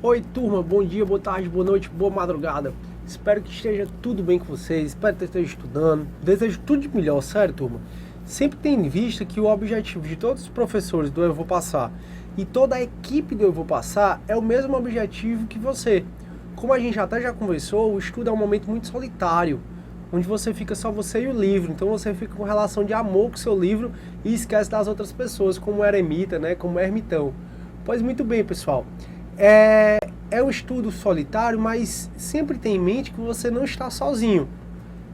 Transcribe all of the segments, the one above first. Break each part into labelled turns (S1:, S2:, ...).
S1: Oi turma, bom dia, boa tarde, boa noite, boa madrugada. Espero que esteja tudo bem com vocês, espero que esteja estudando. Desejo tudo de melhor, sério turma. Sempre tenho em vista que o objetivo de todos os professores do Eu Vou Passar e toda a equipe do Eu Vou Passar é o mesmo objetivo que você. Como a gente até já conversou, o estudo é um momento muito solitário, onde você fica só você e o livro. Então você fica com relação de amor com o seu livro e esquece das outras pessoas, como o eremita, né, como o ermitão. Pois muito bem, pessoal. É um estudo solitário, mas sempre tenha em mente que você não está sozinho.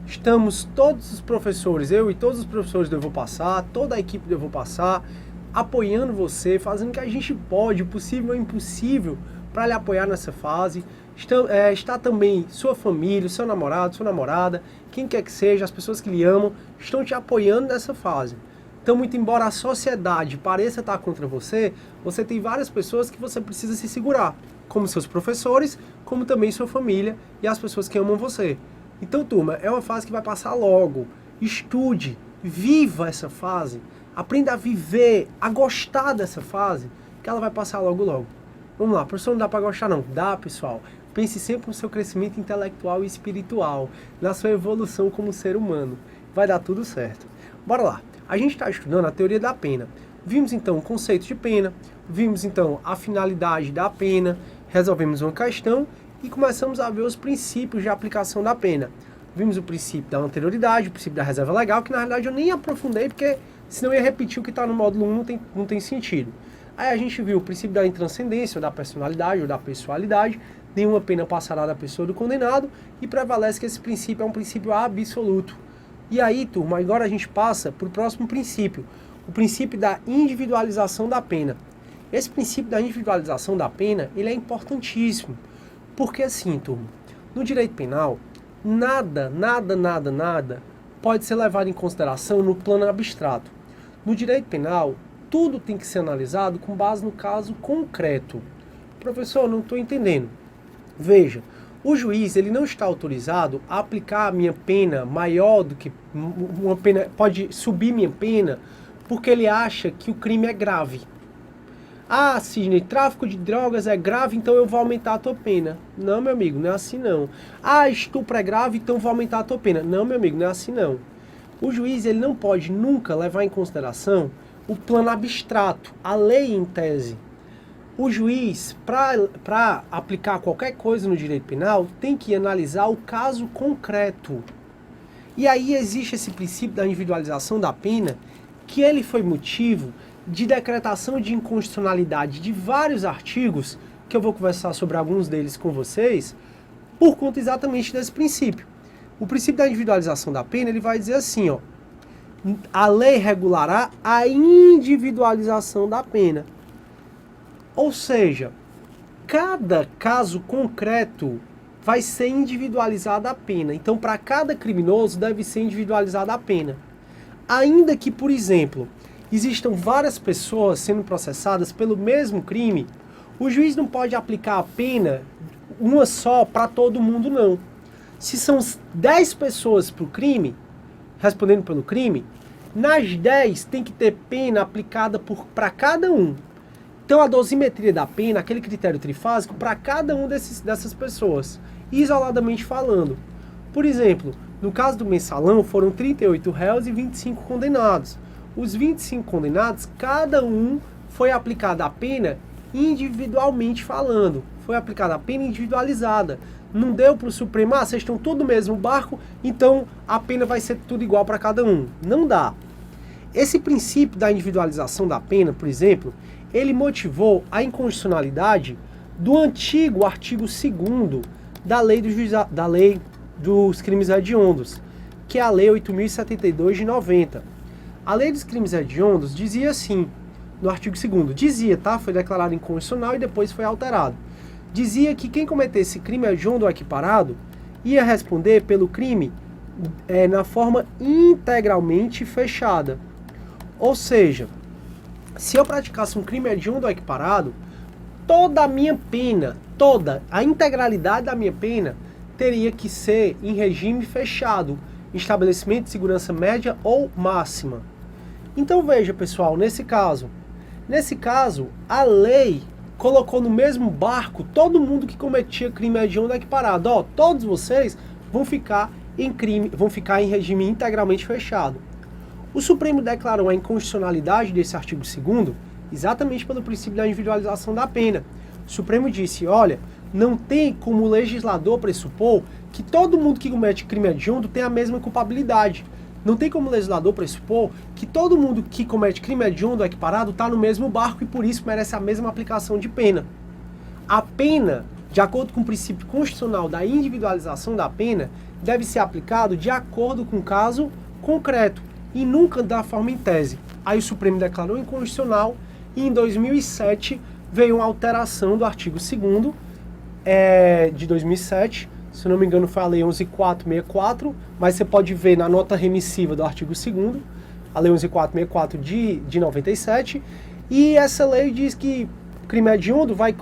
S1: Estamos todos os professores, eu e todos os professores do Eu Vou Passar, toda a equipe do Eu Vou Passar, apoiando você, fazendo o que a gente pode, o possível e o impossível, para lhe apoiar nessa fase. Está também sua família, seu namorado, sua namorada, quem quer que seja, as pessoas que lhe amam, estão te apoiando nessa fase. Então, muito embora a sociedade pareça estar contra você, você tem várias pessoas que você precisa se segurar, como seus professores, como também sua família e as pessoas que amam você. Então, turma, é uma fase que vai passar logo. Estude, viva essa fase, aprenda a viver, a gostar dessa fase, que ela vai passar logo logo. Vamos lá, professor, não dá para gostar não? Dá, pessoal. Pense sempre no seu crescimento intelectual e espiritual, na sua evolução como ser humano. Vai dar tudo certo. Bora lá. A gente está estudando a teoria da pena. Vimos então o conceito de pena, vimos então a finalidade da pena, resolvemos uma questão e começamos a ver os princípios de aplicação da pena. Vimos o princípio da anterioridade, o princípio da reserva legal, que na realidade eu nem aprofundei, porque senão eu ia repetir o que está no módulo 1, não tem sentido. Aí a gente viu o princípio da intranscendência, ou da personalidade, ou da pessoalidade, nenhuma pena passará da pessoa do condenado, e prevalece que esse princípio é um princípio absoluto. E aí, turma, agora a gente passa para o próximo princípio, o princípio da individualização da pena. Esse princípio da individualização da pena, ele é importantíssimo, porque assim, turma, no direito penal, nada pode ser levado em consideração no plano abstrato. No direito penal, tudo tem que ser analisado com base no caso concreto. Professor, não estou entendendo. Veja, o juiz ele não está autorizado a aplicar a minha pena maior do que uma pena, pode subir minha pena, porque ele acha que o crime é grave. Ah, Sidney, tráfico de drogas é grave, então eu vou aumentar a tua pena. Não, meu amigo, não é assim não. Ah, estupro é grave, então eu vou aumentar a tua pena. Não, meu amigo, não é assim não. O juiz ele não pode nunca levar em consideração o plano abstrato, a lei em tese. O juiz, para aplicar qualquer coisa no direito penal, tem que analisar o caso concreto. E aí existe esse princípio da individualização da pena, que ele foi motivo de decretação de inconstitucionalidade de vários artigos, que eu vou conversar sobre alguns deles com vocês, por conta exatamente desse princípio. O princípio da individualização da pena, ele vai dizer assim, ó, a lei regulará a individualização da pena. Ou seja, cada caso concreto vai ser individualizada a pena. Então, para cada criminoso deve ser individualizada a pena. Ainda que, por exemplo, existam várias pessoas sendo processadas pelo mesmo crime, o juiz não pode aplicar a pena uma só para todo mundo, não. Se são 10 pessoas para o crime, respondendo pelo crime, nas 10 tem que ter pena aplicada para cada um. Então a dosimetria da pena, aquele critério trifásico, para cada um dessas pessoas, isoladamente falando. Por exemplo, no caso do mensalão foram 38 réus e 25 condenados. Os 25 condenados, cada um foi aplicada a pena individualmente falando. Foi aplicada a pena individualizada. Não deu para o Supremo, vocês estão tudo no mesmo barco, então a pena vai ser tudo igual para cada um. Não dá. Esse princípio da individualização da pena, por exemplo, ele motivou a inconstitucionalidade do antigo artigo 2º da lei dos crimes hediondos, que é a Lei 8.072 de 90. A Lei dos crimes hediondos dizia assim, no artigo 2º, dizia, tá? Foi declarado inconstitucional e depois foi alterado. Dizia que quem cometesse crime hediondo ou equiparado ia responder pelo crime na forma integralmente fechada. Ou seja, se eu praticasse um crime hediondo ou equiparado, toda a minha pena, toda a integralidade da minha pena teria que ser em regime fechado, estabelecimento de segurança média ou máxima. Então veja, pessoal, nesse caso, a lei colocou no mesmo barco todo mundo que cometia crime hediondo equiparado. Ó, todos vocês vão ficar em regime integralmente fechado. O Supremo declarou a inconstitucionalidade desse artigo 2º exatamente pelo princípio da individualização da pena. O Supremo disse, olha, não tem como o legislador pressupor que todo mundo que comete crime hediondo tem a mesma culpabilidade. Não tem como o legislador pressupor que todo mundo que comete crime hediondo equiparado está no mesmo barco e por isso merece a mesma aplicação de pena. A pena, de acordo com o princípio constitucional da individualização da pena, deve ser aplicado de acordo com o caso concreto e nunca da forma em tese. Aí o Supremo declarou inconstitucional e em 2007 veio uma alteração do artigo 2º de 2007, se não me engano foi a Lei 11.464, mas você pode ver na nota remissiva do artigo 2º, a Lei 11.464 de 97, e essa lei diz que crime hediondo vai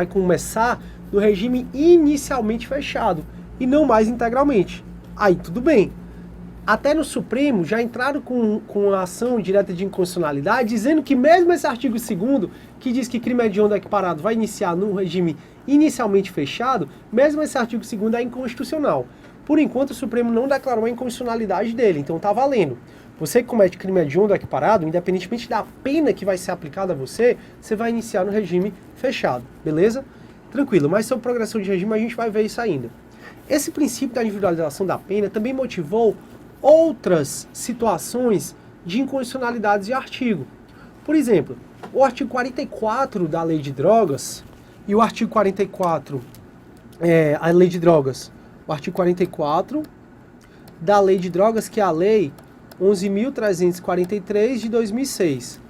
S1: começar no regime inicialmente fechado e não mais integralmente. Aí tudo bem. Até no Supremo já entraram com a ação direta de inconstitucionalidade, dizendo que mesmo esse artigo 2º, que diz que crime hediondo equiparado vai iniciar no regime inicialmente fechado, mesmo esse artigo 2º é inconstitucional. Por enquanto o Supremo não declarou a inconstitucionalidade dele, então tá valendo. Você que comete crime hediondo equiparado, independentemente da pena que vai ser aplicada a você, você vai iniciar no regime fechado, beleza? Tranquilo, mas sobre progressão de regime a gente vai ver isso ainda. Esse princípio da individualização da pena também motivou outras situações de inconstitucionalidades de artigo. Por exemplo, o artigo 44 da Lei de Drogas e o artigo 44, a Lei de Drogas, o artigo 44 da Lei de Drogas, que é a Lei 11.343 de 2006.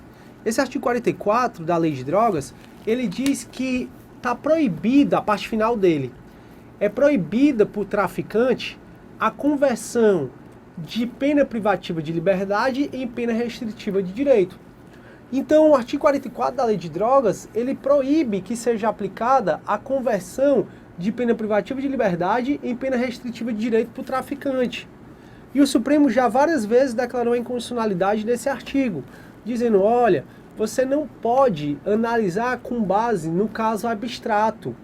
S1: Esse artigo 44 da Lei de Drogas, ele diz que está proibida, a parte final dele, é proibida por traficante a conversão de pena privativa de liberdade em pena restritiva de direito. Então, o artigo 44 da Lei de Drogas, ele proíbe que seja aplicada a conversão de pena privativa de liberdade em pena restritiva de direito para o traficante. E o Supremo já várias vezes declarou a inconstitucionalidade desse artigo, dizendo, olha, você não pode analisar com base no caso abstrato.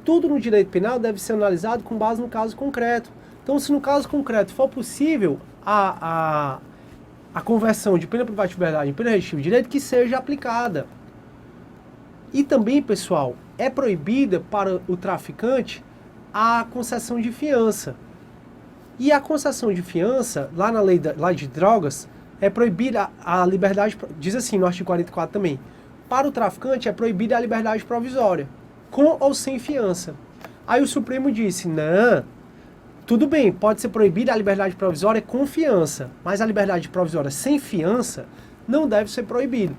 S1: Tudo no direito penal deve ser analisado com base no caso concreto. Então, se no caso concreto for possível a conversão de pena privativa de liberdade em pena restritiva de direito, que seja aplicada. E também, pessoal, é proibida para o traficante a concessão de fiança. E a concessão de fiança, lá na lei de drogas, é proibida a liberdade, diz assim no artigo 44 também, para o traficante é proibida a liberdade provisória, com ou sem fiança. Aí o Supremo disse, não, tudo bem, pode ser proibida a liberdade provisória com fiança, mas a liberdade provisória sem fiança não deve ser proibida.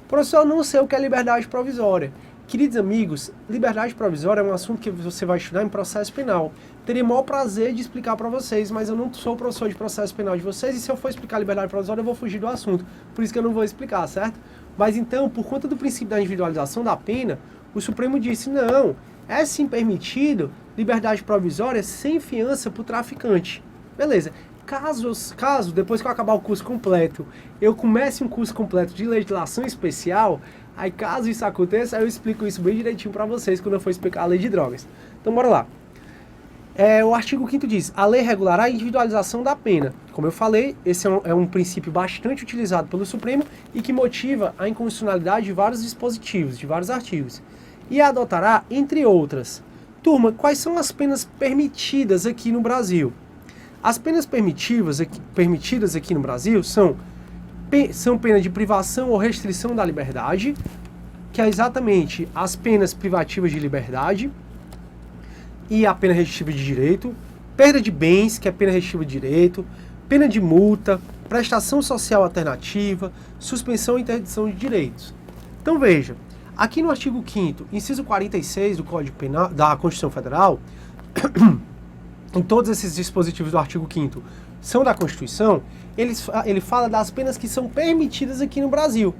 S1: Professor, eu não sei o que é liberdade provisória. Queridos amigos, liberdade provisória é um assunto que você vai estudar em processo penal. Teria o maior prazer de explicar para vocês, mas eu não sou professor de processo penal de vocês, e se eu for explicar liberdade provisória eu vou fugir do assunto. Por isso que eu não vou explicar, certo? Mas então, por conta do princípio da individualização da pena, o Supremo disse, não, é sim permitido liberdade provisória sem fiança para o traficante. Beleza. Caso, depois que eu acabar o curso completo, eu comece um curso completo de legislação especial, aí caso isso aconteça, eu explico isso bem direitinho para vocês quando eu for explicar a lei de drogas. Então bora lá. O artigo 5º diz, a lei regulará a individualização da pena. Como eu falei, esse é um princípio bastante utilizado pelo Supremo e que motiva a inconstitucionalidade de vários dispositivos, de vários artigos. E adotará, entre outras. Turma, quais são as penas permitidas aqui no Brasil? As penas permitidas aqui no Brasil são pena de privação ou restrição da liberdade, que é exatamente as penas privativas de liberdade e a pena restritiva de direito, perda de bens, que é pena restritiva de direito, pena de multa, prestação social alternativa, suspensão e interdição de direitos. Então veja, aqui no artigo 5º, inciso 46 do Código Penal da Constituição Federal, em todos esses dispositivos do artigo 5º são da Constituição, ele fala das penas que são permitidas aqui no Brasil.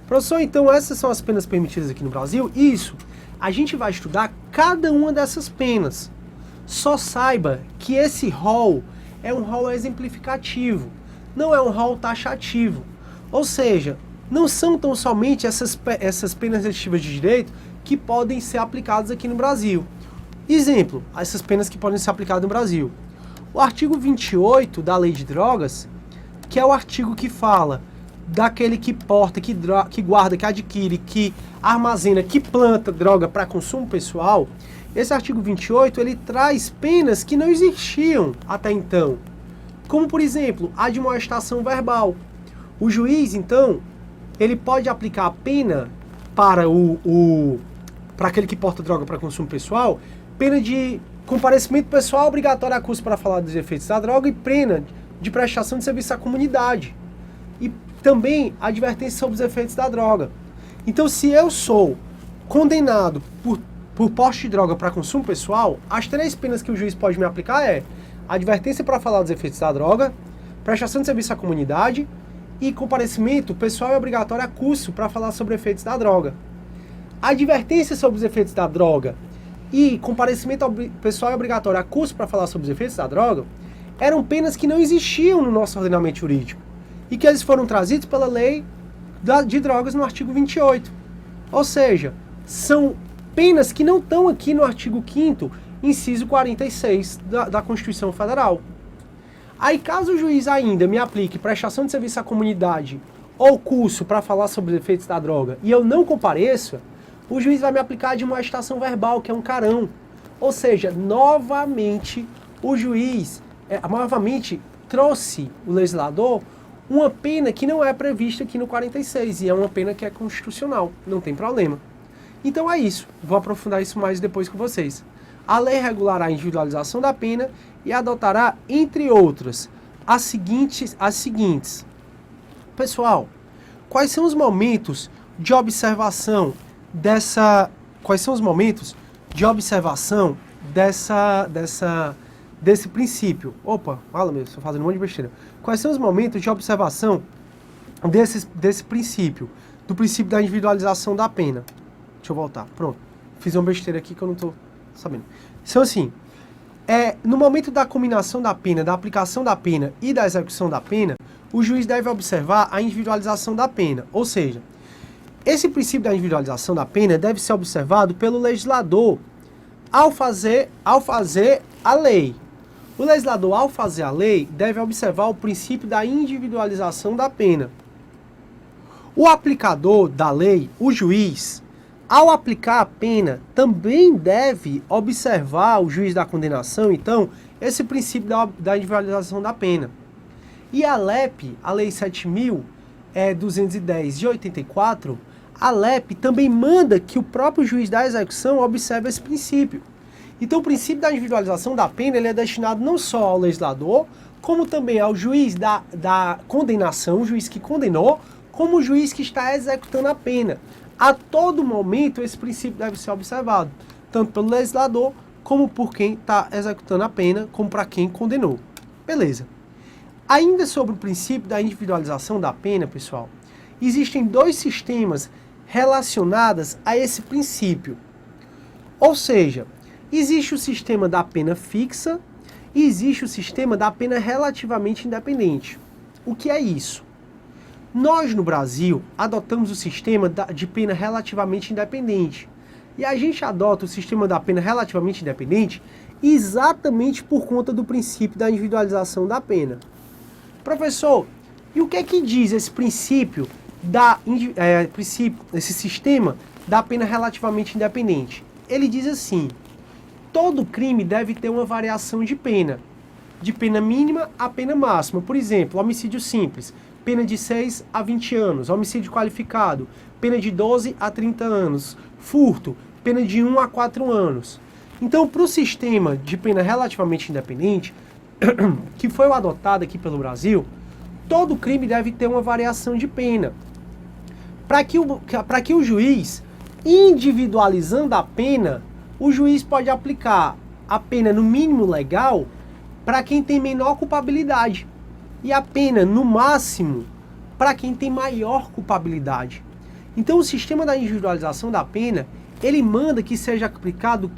S1: Professor, então essas são as penas permitidas aqui no Brasil? Isso. A gente vai estudar cada uma dessas penas. Só saiba que esse rol é um rol exemplificativo, não é um rol taxativo. Ou seja, não são tão somente essas penas restritivas de direito que podem ser aplicadas aqui no Brasil. Exemplo, essas penas que podem ser aplicadas no Brasil. O artigo 28 da Lei de Drogas, que é o artigo que fala daquele que porta, que guarda, que adquire, que armazena, que planta droga para consumo pessoal. Esse artigo 28, ele traz penas que não existiam até então. Como, por exemplo, a admoestação verbal. O juiz, então, ele pode aplicar a pena para para aquele que porta droga para consumo pessoal, pena de comparecimento pessoal obrigatório a curso para falar dos efeitos da droga e pena de prestação de serviço à comunidade. E também advertência sobre os efeitos da droga. Então, se eu sou condenado por porte de droga para consumo pessoal, as 3 penas que o juiz pode me aplicar é advertência para falar dos efeitos da droga, prestação de serviço à comunidade e comparecimento pessoal e obrigatório a curso para falar sobre efeitos da droga. A advertência sobre os efeitos da droga e comparecimento pessoal e obrigatório a curso para falar sobre os efeitos da droga eram penas que não existiam no nosso ordenamento jurídico e que eles foram trazidos pela lei de drogas no artigo 28. Ou seja, são penas que não estão aqui no artigo 5º, inciso 46 da Constituição Federal. Aí, caso o juiz ainda me aplique prestação de serviço à comunidade ou curso para falar sobre os efeitos da droga e eu não compareça, o juiz vai me aplicar de uma admoestação verbal, que é um carão. Ou seja, novamente, o juiz, novamente, trouxe o legislador uma pena que não é prevista aqui no 46, e é uma pena que é constitucional, não tem problema. Então é isso, vou aprofundar isso mais depois com vocês. A lei regulará a individualização da pena e adotará, entre outras, as seguintes. Pessoal, quais são os momentos de observação desse princípio? Opa, fala mesmo, estou fazendo um monte de besteira. Quais são os momentos de observação desse princípio, do princípio da individualização da pena? Deixa eu voltar, pronto. Fiz uma besteira aqui que eu não estou sabendo. Então, assim, no momento da combinação da pena, da aplicação da pena e da execução da pena, o juiz deve observar a individualização da pena. Ou seja, esse princípio da individualização da pena deve ser observado pelo legislador ao fazer a lei. O legislador, ao fazer a lei, deve observar o princípio da individualização da pena. O aplicador da lei, o juiz, ao aplicar a pena, também deve observar, o juiz da condenação, então, esse princípio da individualização da pena. E a LEP, a Lei 7.210 de 84, a LEP também manda que o próprio juiz da execução observe esse princípio. Então, o princípio da individualização da pena ele é destinado não só ao legislador, como também ao juiz da condenação, o juiz que condenou, como o juiz que está executando a pena. A todo momento, esse princípio deve ser observado, tanto pelo legislador, como por quem está executando a pena, como para quem condenou. Beleza. Ainda sobre o princípio da individualização da pena, pessoal, existem 2 sistemas relacionados a esse princípio. Ou seja, existe o sistema da pena fixa e existe o sistema da pena relativamente independente. O que é isso? Nós, no Brasil, adotamos o sistema de pena relativamente independente. E a gente adota o sistema da pena relativamente independente exatamente por conta do princípio da individualização da pena. Professor, e o que é que diz esse princípio, esse sistema da pena relativamente independente? Ele diz assim: todo crime deve ter uma variação de pena mínima a pena máxima. Por exemplo, homicídio simples, pena de 6 a 20 anos. Homicídio qualificado, pena de 12 a 30 anos. Furto, pena de 1 a 4 anos. Então, para o sistema de pena relativamente independente, que foi adotado aqui pelo Brasil, todo crime deve ter uma variação de pena. Para que o juiz, individualizando a pena, o juiz pode aplicar a pena no mínimo legal para quem tem menor culpabilidade e a pena no máximo para quem tem maior culpabilidade. Então o sistema da individualização da pena, ele manda que seja aplicado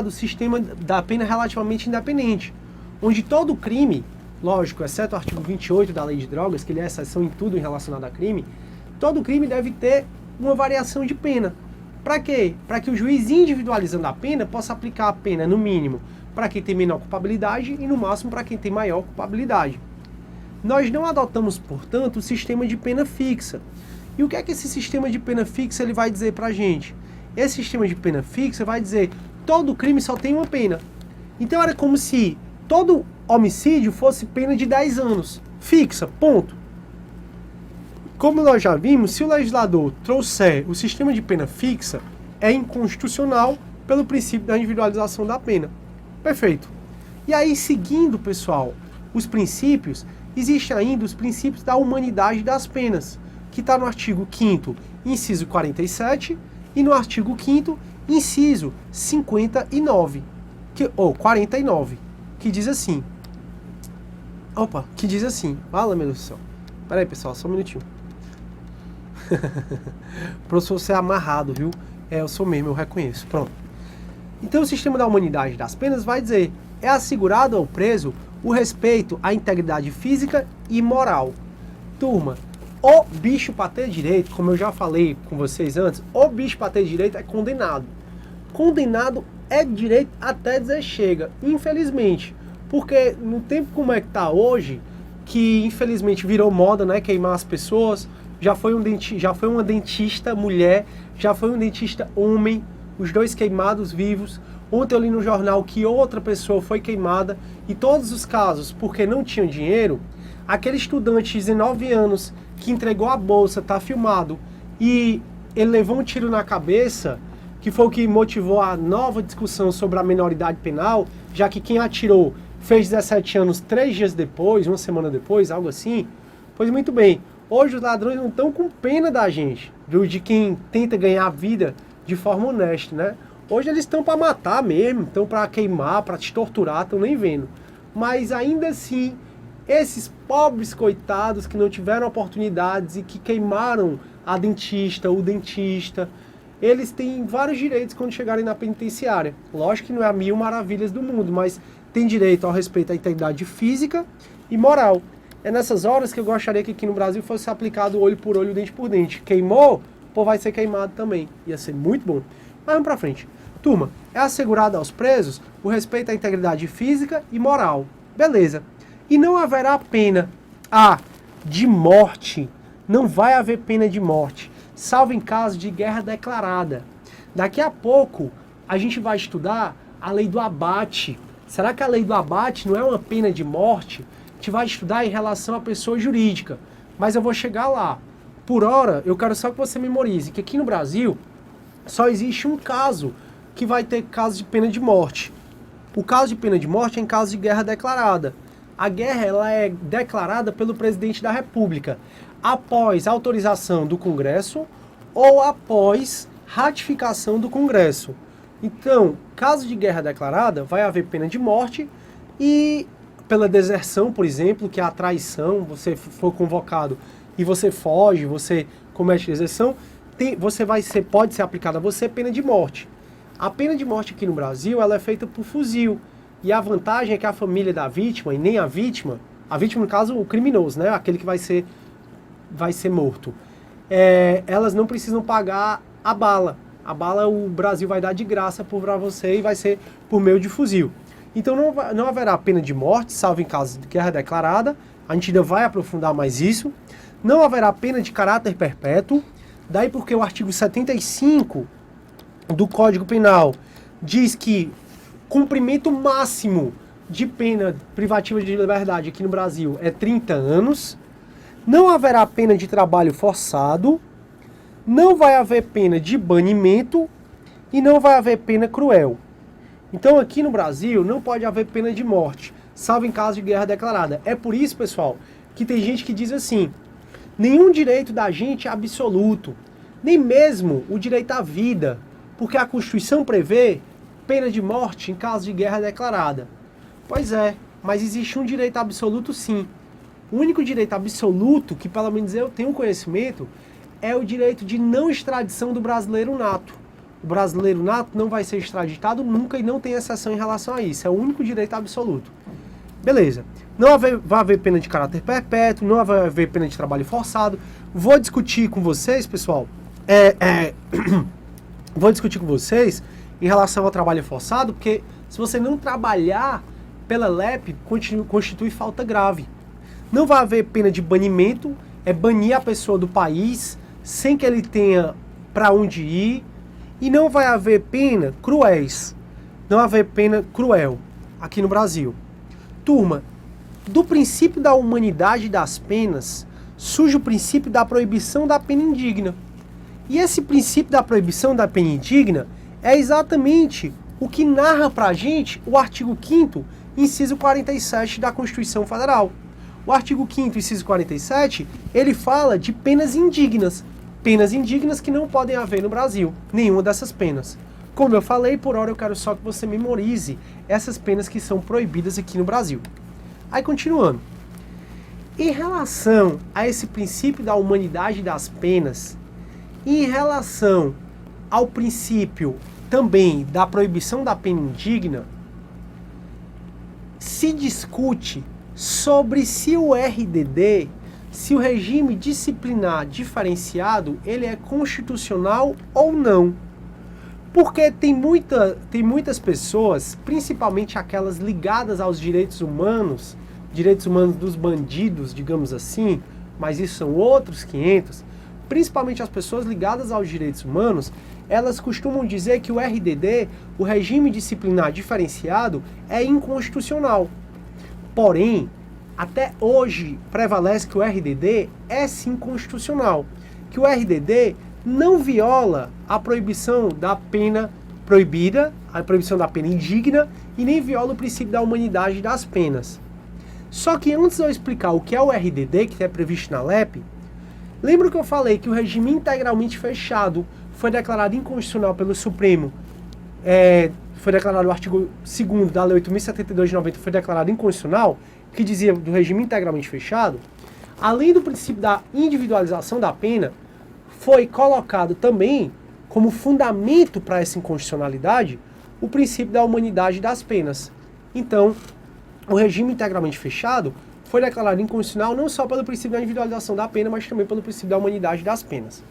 S1: o sistema da pena relativamente independente, onde todo crime, lógico, exceto o artigo 28 da Lei de Drogas, que ele é exceção em tudo relacionado a crime, todo crime deve ter uma variação de pena. Para quê? Para que o juiz, individualizando a pena, possa aplicar a pena no mínimo para quem tem menor culpabilidade e no máximo para quem tem maior culpabilidade. Nós não adotamos, portanto, o sistema de pena fixa. E o que é que esse sistema de pena fixa ele vai dizer para a gente? Esse sistema de pena fixa vai dizer todo crime só tem uma pena. Então era como se todo homicídio fosse pena de 10 anos. Fixa, ponto. Como nós já vimos, se o legislador trouxer o sistema de pena fixa, é inconstitucional pelo princípio da individualização da pena. Perfeito. E aí, seguindo, pessoal, os princípios, existem ainda os princípios da humanidade das penas, que está no artigo 5º, inciso 47, e no artigo 5º, inciso 59, ou 49, que diz assim. Fala, meu Deus do céu. Pera aí, pessoal, só um minutinho. Professor, você é amarrado, viu? Eu sou mesmo, eu reconheço. Pronto. Então o sistema da humanidade das penas vai dizer: é assegurado ao preso o respeito à integridade física e moral. Turma, o bicho para ter direito, como eu já falei com vocês antes, o bicho para ter direito é condenado. Condenado é direito até dizer chega, infelizmente. Porque no tempo como é que tá hoje, que infelizmente virou moda, né, queimar as pessoas, já foi uma dentista mulher, já foi um dentista homem, os dois queimados vivos. Ontem eu li no jornal que outra pessoa foi queimada, e todos os casos, porque não tinham dinheiro. Aquele estudante de 19 anos que entregou a bolsa, tá filmado, e ele levou um tiro na cabeça, que foi o que motivou a nova discussão sobre a menoridade penal, já que quem atirou fez 17 anos 3 dias depois, uma semana depois, algo assim. Pois muito bem, hoje os ladrões não estão com pena da gente, de quem tenta ganhar a vida de forma honesta, né? Hoje eles estão para matar mesmo, estão para queimar, para te torturar, estão nem vendo. Mas ainda assim, esses pobres coitados que não tiveram oportunidades e que queimaram a dentista, o dentista, eles têm vários direitos quando chegarem na penitenciária. Lógico que não é a mil maravilhas do mundo, mas tem direito ao respeito à integridade física e moral. É nessas horas que eu gostaria que aqui no Brasil fosse aplicado olho por olho, dente por dente. Queimou, pô, vai ser queimado também. Ia ser muito bom. Mas vamos pra frente. Turma, é assegurado aos presos o respeito à integridade física e moral. Beleza. E não haverá pena de morte. Não vai haver pena de morte, salvo em caso de guerra declarada. Daqui a pouco a gente vai estudar a lei do abate. Será que a lei do abate não é uma pena de morte? A gente vai estudar em relação à pessoa jurídica, mas eu vou chegar lá. Por hora, eu quero só que você memorize que aqui no Brasil só existe um caso que vai ter caso de pena de morte. O caso de pena de morte é em caso de guerra declarada. A guerra ela é declarada pelo presidente da República após autorização do Congresso ou após ratificação do Congresso. Então, caso de guerra declarada, vai haver pena de morte e pela deserção, por exemplo, que é a traição, você for convocado e você foge, você comete deserção, pode ser aplicada a você pena de morte. A pena de morte aqui no Brasil ela é feita por fuzil. E a vantagem é que a família da vítima, e nem a vítima no caso o criminoso, né, aquele que vai ser morto, elas não precisam pagar a bala. A bala o Brasil vai dar de graça para você e vai ser por meio de fuzil. Então não haverá pena de morte, salvo em caso de guerra declarada. A gente ainda vai aprofundar mais isso. Não haverá pena de caráter perpétuo. Daí porque o artigo 75 do Código Penal diz que cumprimento máximo de pena privativa de liberdade aqui no Brasil é 30 anos. Não haverá pena de trabalho forçado. Não vai haver pena de banimento e não vai haver pena cruel. Então aqui no Brasil não pode haver pena de morte, salvo em caso de guerra declarada. É por isso, pessoal, que tem gente que diz assim: nenhum direito da gente é absoluto, nem mesmo o direito à vida, porque a Constituição prevê pena de morte em caso de guerra declarada. Pois é, mas existe um direito absoluto sim. O único direito absoluto, que pelo menos eu tenho conhecimento, é o direito de não extradição do brasileiro nato. O brasileiro nato não vai ser extraditado nunca e não tem exceção em relação a isso. É o único direito absoluto. Beleza. Vai haver pena de caráter perpétuo, não vai haver pena de trabalho forçado. Vou discutir com vocês, pessoal, vou discutir com vocês em relação ao trabalho forçado, porque se você não trabalhar pela LEP, constitui falta grave. Não vai haver pena de banimento, é banir a pessoa do país sem que ele tenha para onde ir, e não vai haver pena cruéis. Não vai haver pena cruel aqui no Brasil. Turma, do princípio da humanidade das penas, surge o princípio da proibição da pena indigna. E esse princípio da proibição da pena indigna é exatamente o que narra pra gente o artigo 5º, inciso 47 da Constituição Federal. O artigo 5º, inciso 47, ele fala de penas indignas que não podem haver no Brasil, nenhuma dessas penas. Como eu falei, por hora eu quero só que você memorize essas penas que são proibidas aqui no Brasil. Aí continuando. Em relação a esse princípio da humanidade das penas, e em relação ao princípio também da proibição da pena indigna, se discute sobre se o RDD, se o regime disciplinar diferenciado, ele é constitucional ou não. Porque tem muitas pessoas, principalmente aquelas ligadas aos direitos humanos dos bandidos, digamos assim, mas isso são outros 500, principalmente as pessoas ligadas aos direitos humanos, elas costumam dizer que o RDD, o regime disciplinar diferenciado, é inconstitucional. Porém, até hoje prevalece que o RDD é sim constitucional, que o RDD não viola a proibição da pena proibida, a proibição da pena indigna, e nem viola o princípio da humanidade das penas. Só que antes de eu explicar o que é o RDD, que é previsto na LEP, lembra que eu falei que o regime integralmente fechado foi declarado inconstitucional pelo Supremo, foi declarado o artigo 2º da Lei 8.072 de 90, foi declarado inconstitucional, que dizia do regime integralmente fechado. Além do princípio da individualização da pena, foi colocado também como fundamento para essa inconstitucionalidade o princípio da humanidade das penas. Então, o regime integralmente fechado foi declarado inconstitucional não só pelo princípio da individualização da pena, mas também pelo princípio da humanidade das penas.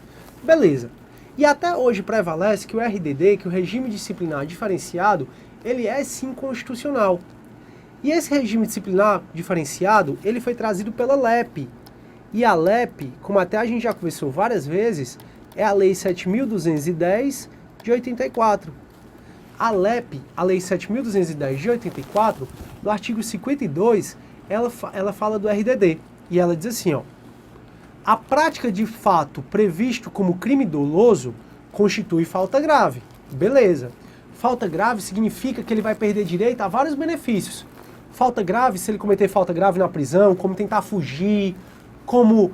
S1: Beleza. E até hoje prevalece que o RDD, que o regime disciplinar diferenciado, ele é sim constitucional. E esse regime disciplinar diferenciado, ele foi trazido pela LEP. E a LEP, como até a gente já conversou várias vezes, é a Lei 7.210 de 84. A LEP, a Lei 7.210 de 84, no artigo 52, ela fala do RDD. E ela diz assim, ó: a prática de fato previsto como crime doloso constitui falta grave. Beleza. Falta grave significa que ele vai perder direito a vários benefícios. Falta grave, se ele cometer falta grave na prisão, como tentar fugir, como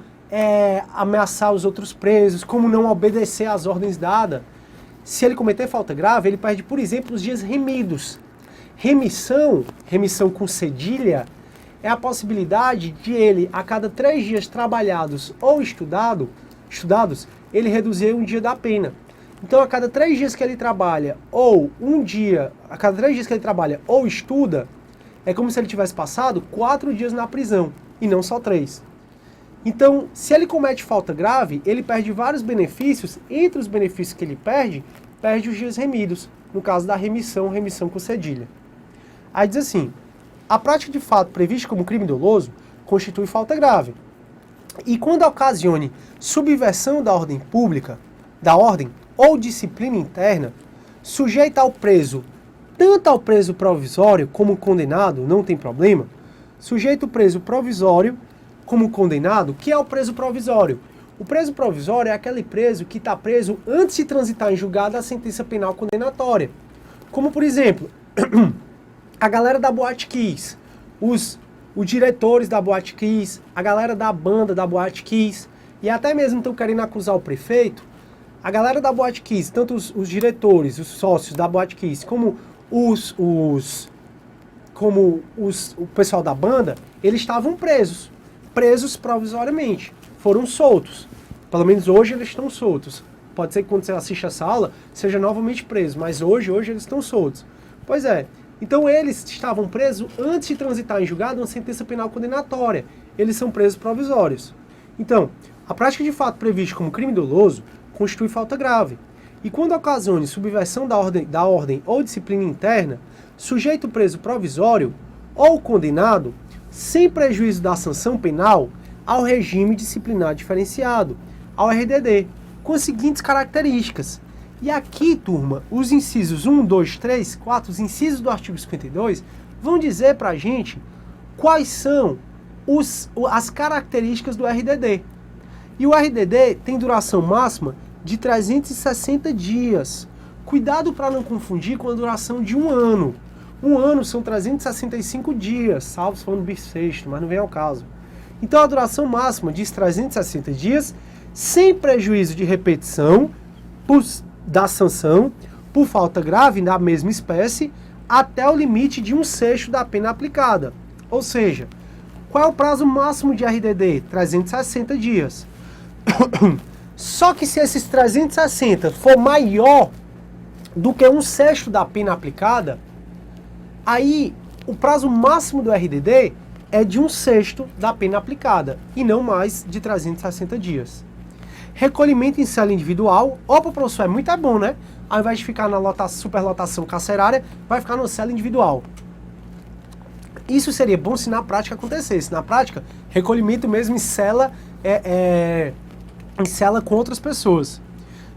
S1: ameaçar os outros presos, como não obedecer às ordens dadas. Se ele cometer falta grave, ele perde, por exemplo, os dias remidos. Remissão com cedilha, é a possibilidade de ele, a cada 3 dias trabalhados ou estudados, ele reduzir um dia da pena. Então, a cada 3 dias que ele trabalha, a cada 3 dias que ele trabalha ou estuda, é como se ele tivesse passado 4 dias na prisão, e não só 3. Então, se ele comete falta grave, ele perde vários benefícios. Entre os benefícios que ele perde os dias remidos, no caso da remissão com cedilha. Aí diz assim: a prática de fato prevista como crime doloso constitui falta grave. E quando ocasione subversão da ordem pública, da ordem ou disciplina interna, sujeita ao preso, tanto ao preso provisório como condenado, não tem problema, sujeita o preso provisório como condenado, que é o preso provisório. O preso provisório é aquele preso que está preso antes de transitar em julgado a sentença penal condenatória. Como, por exemplo, a galera da Boate Kiss, os diretores da Boate Kiss, a galera da banda da Boate Kiss, e até mesmo estão querendo acusar o prefeito. A galera da Boate Kiss, tanto os diretores, os sócios da Boate Kiss, como o pessoal da banda, eles estavam presos provisoriamente, foram soltos. Pelo menos hoje eles estão soltos. Pode ser que quando você assiste essa aula, seja novamente preso, mas hoje eles estão soltos. Pois é, Então eles estavam presos antes de transitar em julgado uma sentença penal condenatória. Eles são presos provisórios. Então, a prática de fato prevista como crime doloso constitui falta grave. E quando ocasione subversão da ordem ou disciplina interna, sujeito preso provisório ou condenado, sem prejuízo da sanção penal, ao regime disciplinar diferenciado, ao RDD, com as seguintes características. E aqui, turma, os incisos 1, 2, 3, 4, os incisos do artigo 52, vão dizer pra gente quais são as características do RDD. E o RDD tem duração máxima de 360 dias. Cuidado para não confundir com a duração de um ano. Um ano são 365 dias, salvo se for no bissexto, mas não vem ao caso. Então a duração máxima diz 360 dias, sem prejuízo de repetição da sanção, por falta grave da mesma espécie, até o limite de 1/6 da pena aplicada. Ou seja, qual é o prazo máximo de RDD? 360 dias. Só que se esses 360 for maior do que 1/6 da pena aplicada, aí o prazo máximo do RDD é de 1/6 da pena aplicada e não mais de 360 dias. Recolhimento em cela individual. Opa, professor, é muito bom, né? Ao invés de ficar na superlotação carcerária, vai ficar na cela individual. Isso seria bom se na prática acontecesse. Na prática, recolhimento mesmo em cela em cela com outras pessoas.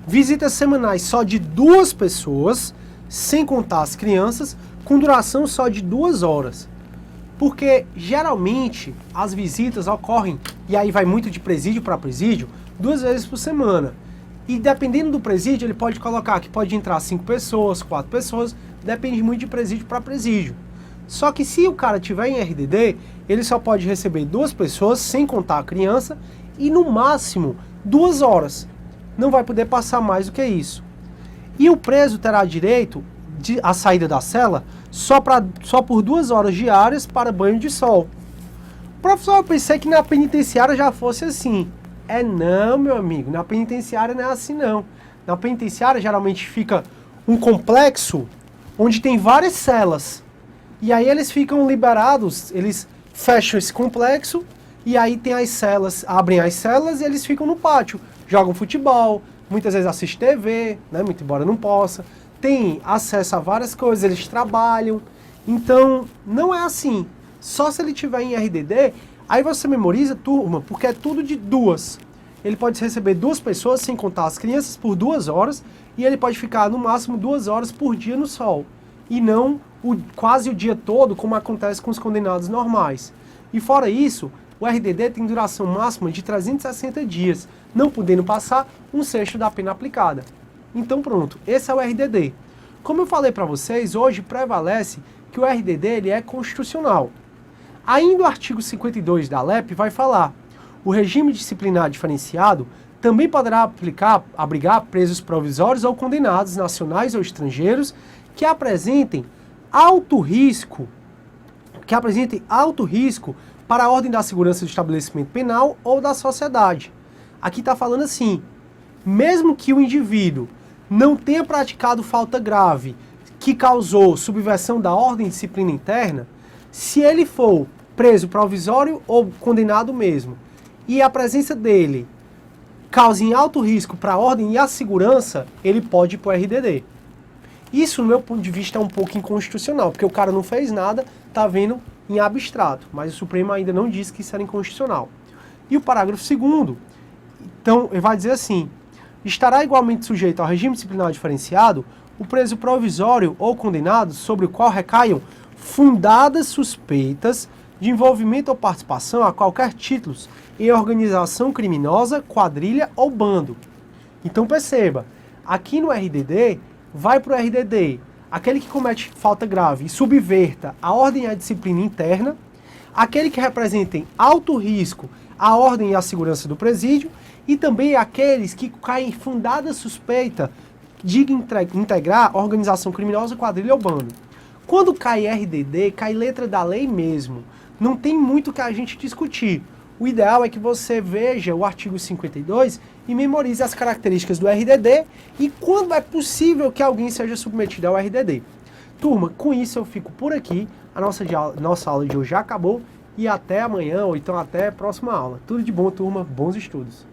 S1: Visitas semanais só de 2 pessoas, sem contar as crianças, com duração só de 2 horas. Porque geralmente as visitas ocorrem, e aí vai muito de presídio para presídio, 2 vezes por semana. E dependendo do presídio, ele pode colocar que pode entrar 5 pessoas, 4 pessoas, depende muito de presídio para presídio. Só que se o cara tiver em RDD, ele só pode receber 2 pessoas, sem contar a criança, e no máximo 2 horas. Não vai poder passar mais do que isso. E o preso terá direito à saída da cela só por 2 horas diárias para banho de sol. Professor, eu pensei que na penitenciária já fosse assim. Não, meu amigo, na penitenciária não é assim não. Na penitenciária geralmente fica um complexo onde tem várias celas. E aí eles ficam liberados, eles fecham esse complexo e aí tem as celas, abrem as celas e eles ficam no pátio. Jogam futebol, muitas vezes assistem TV, né, muito embora não possa. Tem acesso a várias coisas, eles trabalham. Então, não é assim. Só se ele tiver em RDD, aí você memoriza, turma, porque é tudo de 2. Ele pode receber 2 pessoas, sem contar as crianças, por 2 horas, e ele pode ficar no máximo 2 horas por dia no sol. E não quase o dia todo, como acontece com os condenados normais. E fora isso, o RDD tem duração máxima de 360 dias, não podendo passar 1/6 da pena aplicada. Então pronto, esse é o RDD. Como eu falei para vocês, hoje prevalece que o RDD ele é constitucional. Ainda o artigo 52 da LEP vai falar: o regime disciplinar diferenciado também poderá abrigar presos provisórios ou condenados nacionais ou estrangeiros que apresentem alto risco para a ordem da segurança do estabelecimento penal ou da sociedade. Aqui está falando assim: mesmo que o indivíduo não tenha praticado falta grave que causou subversão da ordem e disciplina interna, se ele for preso provisório ou condenado mesmo, e a presença dele causa em alto risco para a ordem e a segurança, ele pode ir para o RDD. Isso, no meu ponto de vista, é um pouco inconstitucional, porque o cara não fez nada, está vendo em abstrato, mas o Supremo ainda não disse que isso era inconstitucional. E o parágrafo 2º, então, ele vai dizer assim: estará igualmente sujeito ao regime disciplinar diferenciado o preso provisório ou condenado sobre o qual recaiam fundadas suspeitas de envolvimento ou participação a qualquer título em organização criminosa, quadrilha ou bando. Então perceba, aqui no RDD, vai para o RDD aquele que comete falta grave e subverta a ordem e a disciplina interna, aquele que representem alto risco à ordem e à segurança do presídio, e também aqueles que caem em fundada suspeita de integrar organização criminosa, quadrilha ou bando. Quando cai RDD, cai letra da lei mesmo. Não tem muito o que a gente discutir. O ideal é que você veja o artigo 52 e memorize as características do RDD e quando é possível que alguém seja submetido ao RDD. Turma, com isso eu fico por aqui. A nossa aula de hoje já acabou. E até amanhã, ou então até a próxima aula. Tudo de bom, turma. Bons estudos.